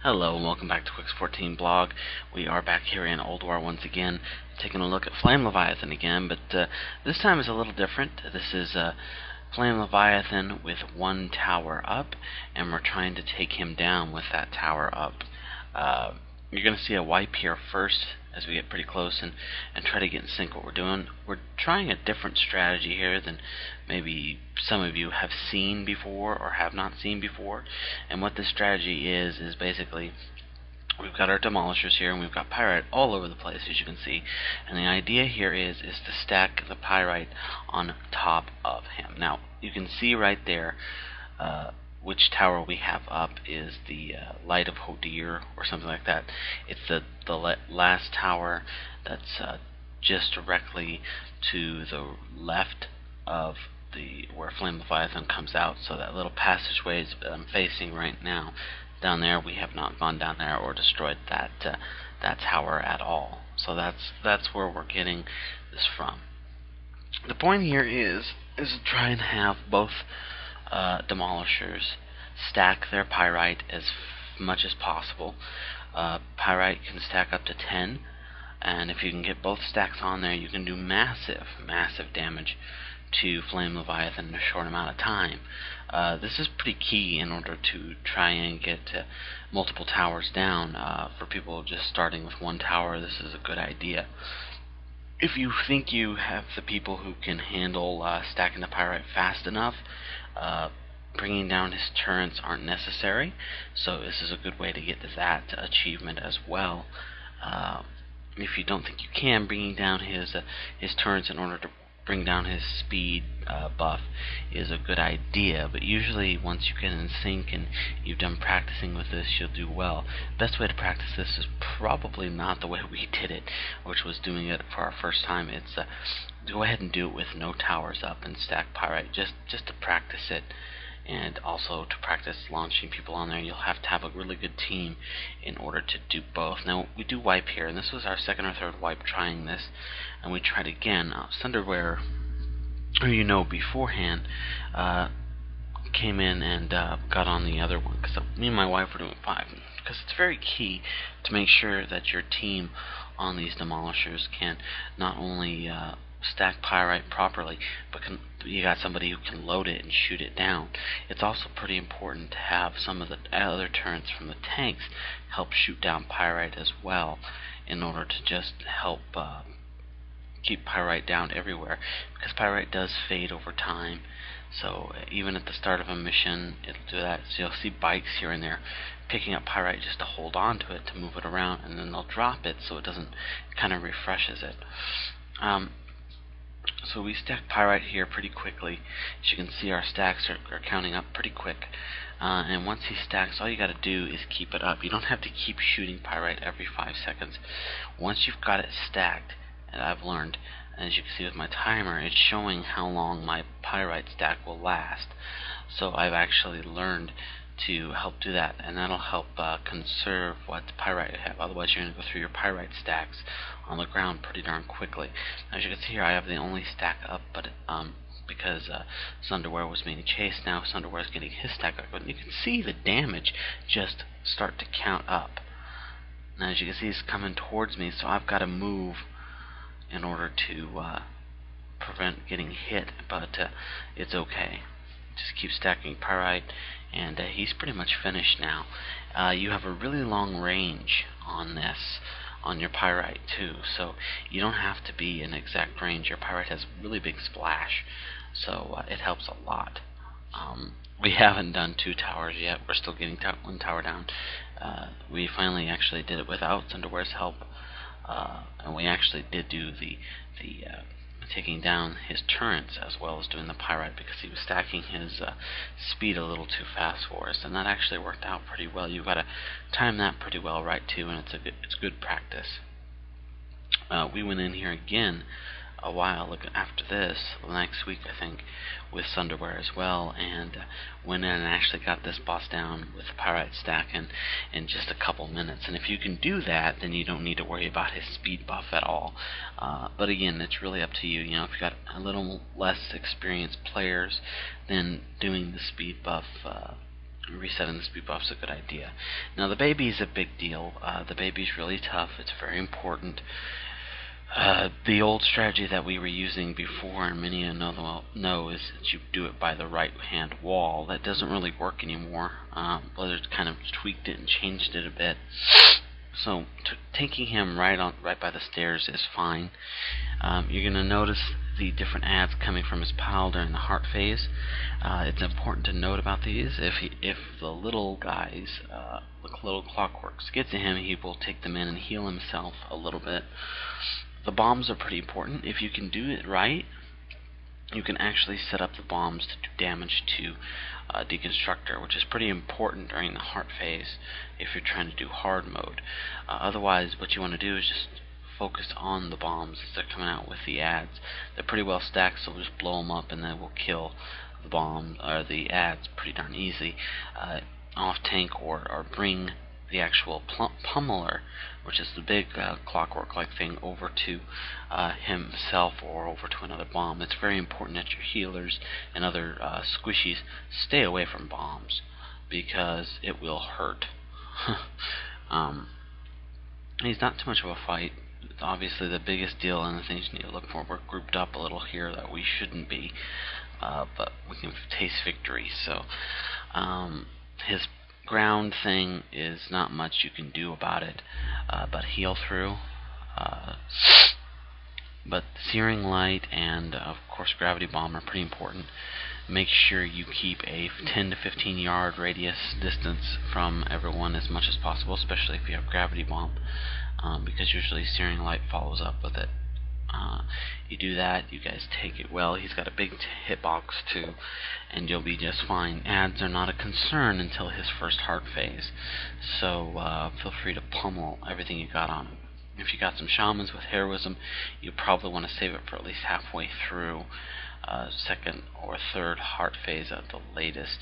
Hello and welcome back to Quicks14Blog. We are back here in Old War once again, taking a look at Flame Leviathan again, but this time is a little different. This is Flame Leviathan with one tower up, and we're trying to take him down with that tower up. You're going to see a wipe here first as we get pretty close and try to get in sync what we're doing. We're trying a different strategy here than maybe some of you have seen before or have not seen before. And what this strategy is basically we've got our demolishers here and we've got pyrite all over the place, as you can see. And the idea here is to stack the pyrite on top of him. Now, you can see right there which tower we have up is the Light of Hodir or something like that. It's the last tower that's just directly to the left of where Flame Leviathan comes out. So that little passageway that I'm facing right now, down there, we have not gone down there or destroyed that tower at all. So that's where we're getting this from. The point here is to try and have both demolishers stack their pyrite as much as possible. Pyrite can stack up to 10, and if you can get both stacks on there, you can do massive damage to Flame Leviathan in a short amount of time. This is pretty key in order to try and get multiple towers down. For people just starting with one tower, this is a good idea. If you think you have the people who can handle stacking the pyrite fast enough, bringing down his turrets aren't necessary, so this is a good way to get to that achievement as well. If you don't think you can, bringing down his turrets in order to bring down his speed buff is a good idea, but usually once you get in sync and you've done practicing with this, you'll do well. Best way to practice this is probably not the way we did it, which was doing it for our first time. It's go ahead and do it with no towers up and stack pyrite, just to practice it, and also to practice launching people on there. You'll have to have a really good team in order to do both. Now, we do wipe here, and this was our second or third wipe trying this, and we tried again. Thunderware, who you know beforehand, came in and got on the other one, because me and my wife were doing 5, because it's very key to make sure that your team on these demolishers can not only stack pyrite properly, but you got somebody who can load it and shoot it down. It's also pretty important to have some of the other turrets from the tanks help shoot down pyrite as well, in order to just help keep pyrite down everywhere, because pyrite does fade over time. So even at the start of a mission, it'll do that. So you'll see bikes here and there picking up pyrite just to hold on to it, to move it around, and then they'll drop it so it doesn't, kind of refreshes it. So we stack pyrite here pretty quickly. As you can see, our stacks are counting up pretty quick. And once he stacks, all you got to do is keep it up. You don't have to keep shooting pyrite every 5 seconds. Once you've got it stacked, and I've learned, as you can see with my timer, it's showing how long my pyrite stack will last. So I've actually learned to help do that, and that'll help conserve what pyrite you have. Otherwise, you're going to go through your pyrite stacks on the ground pretty darn quickly. As you can see here, I have the only stack up, but because Thunderware was being chased, now Thunderware is getting his stack up. But you can see the damage just start to count up. Now, as you can see, he's coming towards me, so I've got to move in order to prevent getting hit, but it's okay. Just keep stacking pyrite, and he's pretty much finished now. You have a really long range on this, on your pyrite too, so you don't have to be in exact range. Your pyrite has a really big splash, so it helps a lot. We haven't done 2 towers yet. We're still getting 1 tower down. We finally actually did it without Thunderware's help, and we actually did do the taking down his turrets as well as doing the pyrite, because he was stacking his speed a little too fast for us, and that actually worked out pretty well. You've got to time that pretty well right too, and it's good practice. We went in here again a while after this, next week I think, with Thunderware as well, and went in and actually got this boss down with the pyrite stack in just a couple minutes. And if you can do that, then you don't need to worry about his speed buff at all. But again, it's really up to you. You know, if you've got a little less experienced players, then doing the speed buff resetting the speed buff is a good idea. Now the baby is a big deal. The baby's really tough. It's very important. The old strategy that we were using before, and many know, is that you do it by the right-hand wall. That doesn't really work anymore. Blizzard kind of tweaked it and changed it a bit. So taking him right by the stairs is fine. You're going to notice the different ads coming from his pile during the heart phase. It's important to note about these. If the little guys, the little clockworks, get to him, he will take them in and heal himself a little bit. The bombs are pretty important. If you can do it right, you can actually set up the bombs to do damage to Deconstructor, which is pretty important during the heart phase if you're trying to do hard mode. Otherwise, what you want to do is just focus on the bombs as they're coming out with the ads. They're pretty well stacked, so we'll just blow them up and then we'll kill the bomb or the ads pretty darn easy. Off tank or bring the actual pummeler, which is the big clockwork-like thing, over to himself or over to another bomb. It's very important that your healers and other squishies stay away from bombs, because it will hurt. He's not too much of a fight. It's obviously the biggest deal and the things you need to look for. We're grouped up a little here that we shouldn't be, but we can taste victory. So his ground thing is not much you can do about it, but heal through. But Searing Light and of course Gravity Bomb are pretty important. Make sure you keep a 10 to 15 yard radius distance from everyone as much as possible, especially if you have Gravity Bomb, because usually Searing Light follows up with it. You do that, you guys take it well. He's got a big hitbox too, and you'll be just fine. Ads are not a concern until his first heart phase, so feel free to pummel everything you got on him. If you got some shamans with heroism, you probably want to save it for at least halfway through second or third heart phase at the latest,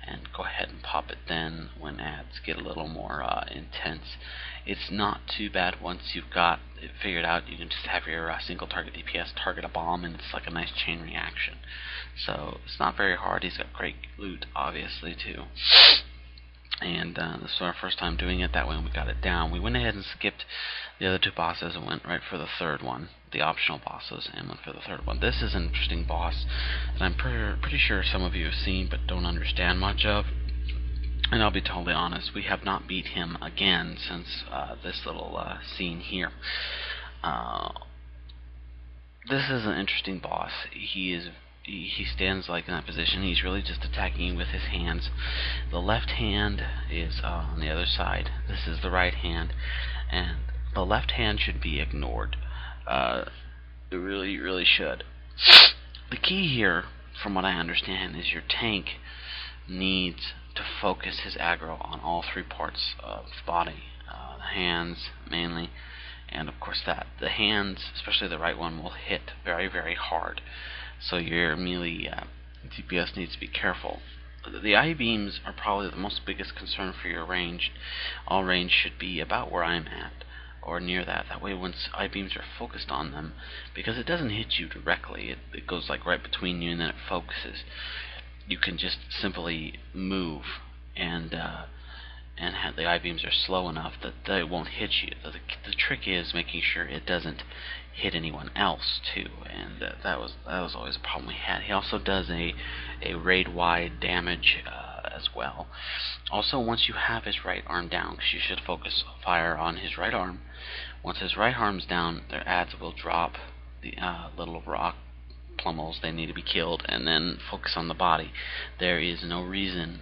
and go ahead and pop it then when ads get a little more intense. It's not too bad once you've got it figured out. You can just have your single target DPS target a bomb, and it's like a nice chain reaction. So it's not very hard. He's got great loot, obviously, too. And this was our first time doing it that way, and we got it down. We went ahead and skipped the other two bosses and went right for the third one, the optional bosses, and went for the third one. This is an interesting boss that I'm pretty sure some of you have seen but don't understand much of. And I'll be totally honest, we have not beat him again since this little scene here. This is an interesting boss. He stands like in that position. He's really just attacking with his hands. The left hand is on the other side. This is the right hand, and the left hand should be ignored. It really should. The key here, from what I understand, is your tank needs to focus his aggro on all three parts of the body. The hands mainly, and of course the hands, especially the right one, will hit very hard. So your melee DPS needs to be careful. The I-beams are probably the most biggest concern for your range. All range should be about where I'm at, or near that. That way once I-beams are focused on them, because it doesn't hit you directly, it goes like right between you and then it focuses. You can just simply move and have the I-beams are slow enough that they won't hit you. The trick is making sure it doesn't hit anyone else too, and that was always a problem we had. He also does a raid-wide damage as well. Also, once you have his right arm down, because you should focus fire on his right arm, once his right arm's down, their ads will drop the little rock plummels. They need to be killed, and then focus on the body. There is no reason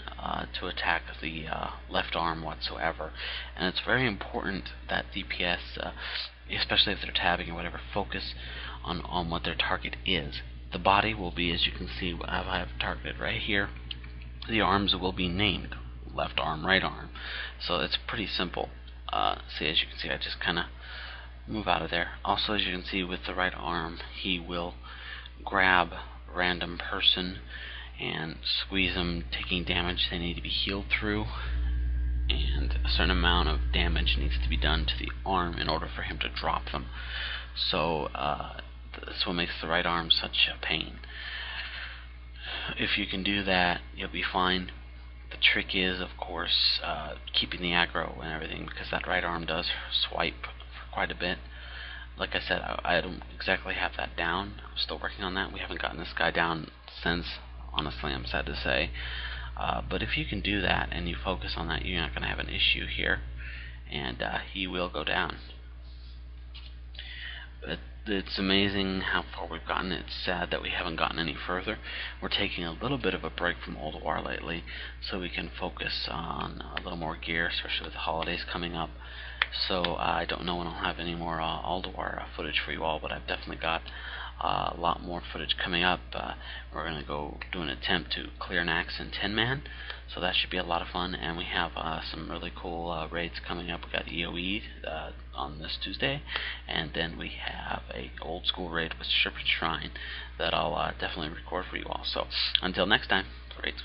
to attack the left arm whatsoever, and it's very important that DPS, especially if they're tabbing or whatever, focus on what their target is. The body will be, as you can see, I have targeted right here. The arms will be named left arm, right arm, so it's pretty simple. See, as you can see, I just kind of move out of there. Also, as you can see, with the right arm, he will grab a random person and squeeze them, taking damage they need to be healed through, and a certain amount of damage needs to be done to the arm in order for him to drop them. So that's what makes the right arm such a pain. If you can do that, you'll be fine. The trick is, of course, keeping the aggro and everything, because that right arm does swipe for quite a bit. Like I said, I don't exactly have that down. I'm still working on that. We haven't gotten this guy down since, honestly, I'm sad to say. But if you can do that and you focus on that, you're not going to have an issue here, and he will go down. But it's amazing how far we've gotten. It's sad that we haven't gotten any further. We're taking a little bit of a break from Old War lately, so we can focus on a little more gear, especially with the holidays coming up. So I don't know when I'll have any more Old War footage for you all, but I've definitely got a lot more footage coming up. We're going to go do an attempt to clear an axe in 10-man, so that should be a lot of fun. And we have some really cool raids coming up. We got EOE on this Tuesday, and then we have a old school raid with Shepherd's Shrine that I'll definitely record for you all. So until next time, raids,